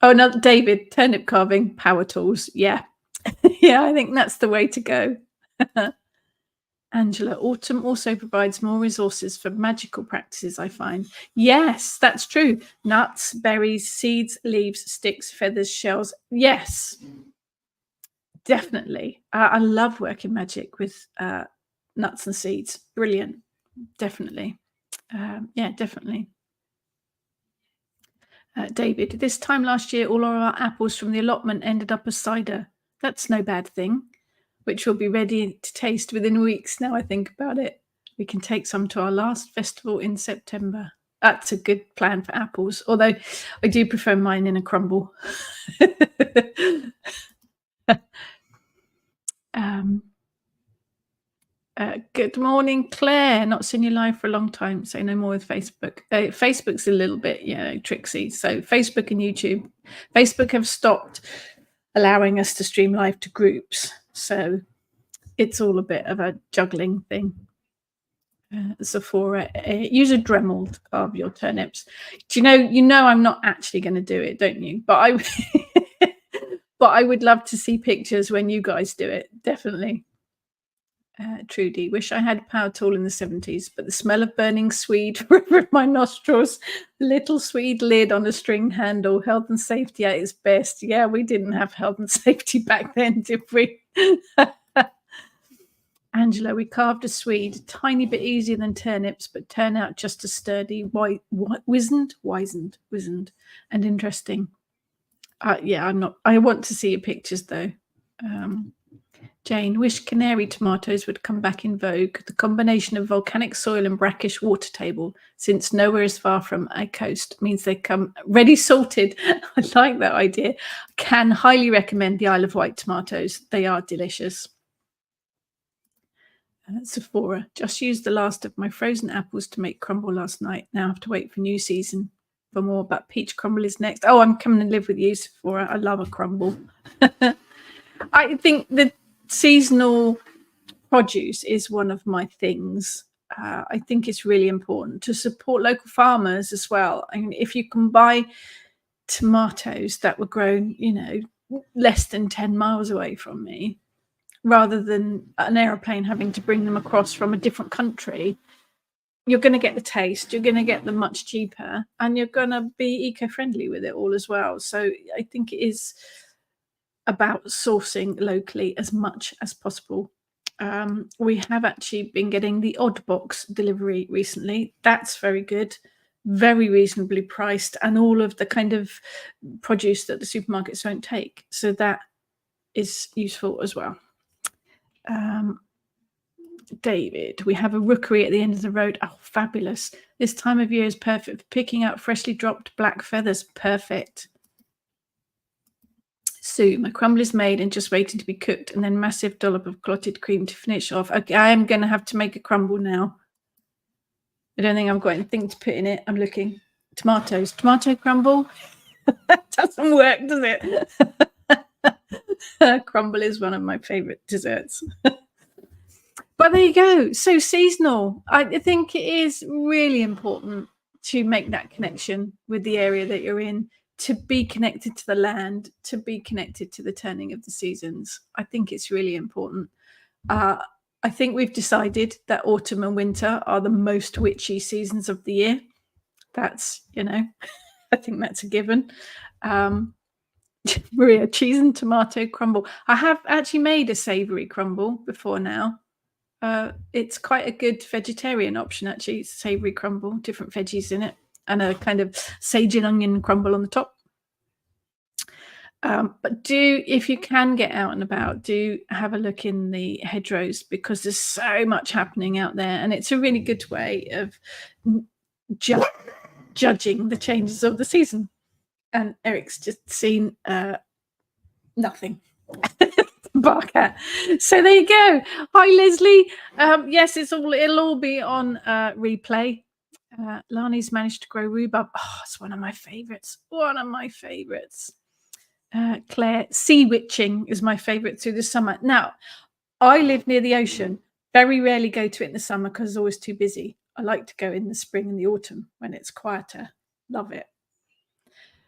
Oh, no, David, turnip carving, power tools. Yeah. Yeah, I think that's the way to go. Angela, autumn also provides more resources for magical practices, I find. Yes, that's true. Nuts, berries, seeds, leaves, sticks, feathers, shells. Yes, definitely. I love working magic with nuts and seeds. Brilliant. Definitely. Definitely. David, this time last year, all of our apples from the allotment ended up as cider. That's no bad thing, which will be ready to taste within weeks. Now I think about it, we can take some to our last festival in September. That's a good plan for apples, although I do prefer mine in a crumble. Good morning, Claire. Not seen you live for a long time. Say no more with Facebook. Facebook's a little bit, tricksy. So Facebook and YouTube. Facebook have stopped allowing us to stream live to groups. So it's all a bit of a juggling thing. Sephora, use a Dremel to carve your turnips. Do you know I'm not actually going to do it, don't you? But I would love to see pictures when you guys do it. Definitely. Trudy, wish I had a power tool in the 70s, but the smell of burning swede forever in my nostrils, little swede lid on a string handle, health and safety at its best. Yeah, we didn't have health and safety back then, did we? Angela, we carved a swede, a tiny bit easier than turnips, but turn out just as sturdy, wizened, and interesting. I want to see your pictures though. Jane, wish canary tomatoes would come back in vogue. The combination of volcanic soil and brackish water table, since nowhere is far from a coast, means they come ready salted. I like that idea. Can highly recommend the Isle of Wight tomatoes. They are delicious. Sephora, just used the last of my frozen apples to make crumble last night. Now I have to wait for new season for more, but peach crumble is next. Oh, I'm coming to live with you, Sephora. I love a crumble. I think the seasonal produce is one of my things. I think it's really important to support local farmers as well. I mean, if you can buy tomatoes that were grown, you know, less than 10 miles away from me, rather than an aeroplane having to bring them across from a different country. You're going to get the taste, you're going to get them much cheaper, and you're going to be eco-friendly with it all as well. So I think it is about sourcing locally as much as possible. We have actually been getting the odd box delivery recently. That's very good, very reasonably priced, and all of the kind of produce that the supermarkets don't take. So that is useful as well. David, we have a rookery at the end of the road. Oh, fabulous. This time of year is perfect for picking out freshly dropped black feathers. Perfect. Sue, my crumble is made and just waiting to be cooked, and then massive dollop of clotted cream to finish off. Okay, I am going to have to make a crumble now. I don't think I've got anything to put in it. I'm looking. Tomatoes. Tomato crumble? That doesn't work, does it? Crumble is one of my favourite desserts. But there you go. So seasonal. I think it is really important to make that connection with the area that you're in, to be connected to the land, to be connected to the turning of the seasons. I think it's really important. I think we've decided that autumn and winter are the most witchy seasons of the year. That's, you know, I think that's a given. Maria, cheese and tomato crumble. I have actually made a savoury crumble before now. It's quite a good vegetarian option, actually. Savoury crumble, different veggies in it, and a kind of sage and onion crumble on the top. But do, if you can get out and about, do have a look in the hedgerows, because there's so much happening out there, and it's a really good way of judging the changes of the season. And Eric's just seen nothing. Bark at. So there you go. Hi, Leslie. Yes, it'll all be on replay. Lani's managed to grow rhubarb. Oh, it's one of my favorites. One of my favorites. Claire, sea witching is my favorite through the summer. Now, I live near the ocean. Very rarely go to it in the summer because it's always too busy. I like to go in the spring and the autumn when it's quieter. Love it.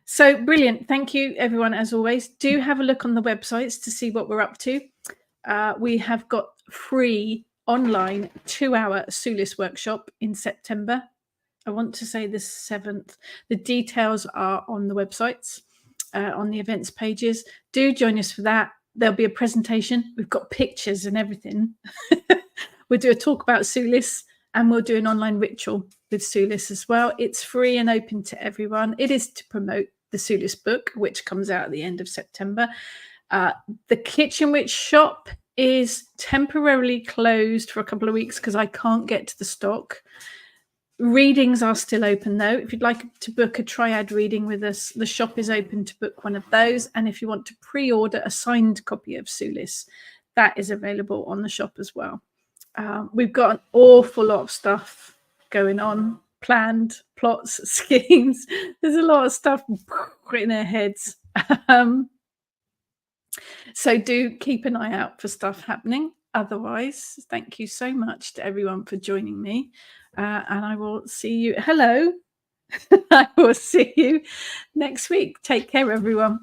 So brilliant. Thank you, everyone, as always. Do have a look on the websites to see what we're up to. We have got free online 2-hour Sulis workshop in September. I want to say the 7th. The details are on the websites, on the events pages. Do join us for that. There'll be a presentation. We've got pictures and everything. We'll do a talk about Sulis, and we'll do an online ritual with Sulis as well. It's free and open to everyone. It is to promote the Sulis book, which comes out at the end of September. The Kitchen Witch shop is temporarily closed for a couple of weeks because I can't get to the stock. Readings are still open, though. If you'd like to book a triad reading with us, the shop is open to book one of those. And if you want to pre-order a signed copy of Sulis, that is available on the shop as well. We've got an awful lot of stuff going on, planned plots, schemes. There's a lot of stuff in our heads. So do keep an eye out for stuff happening. Otherwise, thank you so much to everyone for joining me. And I will see you. Hello. I will see you next week. Take care, everyone.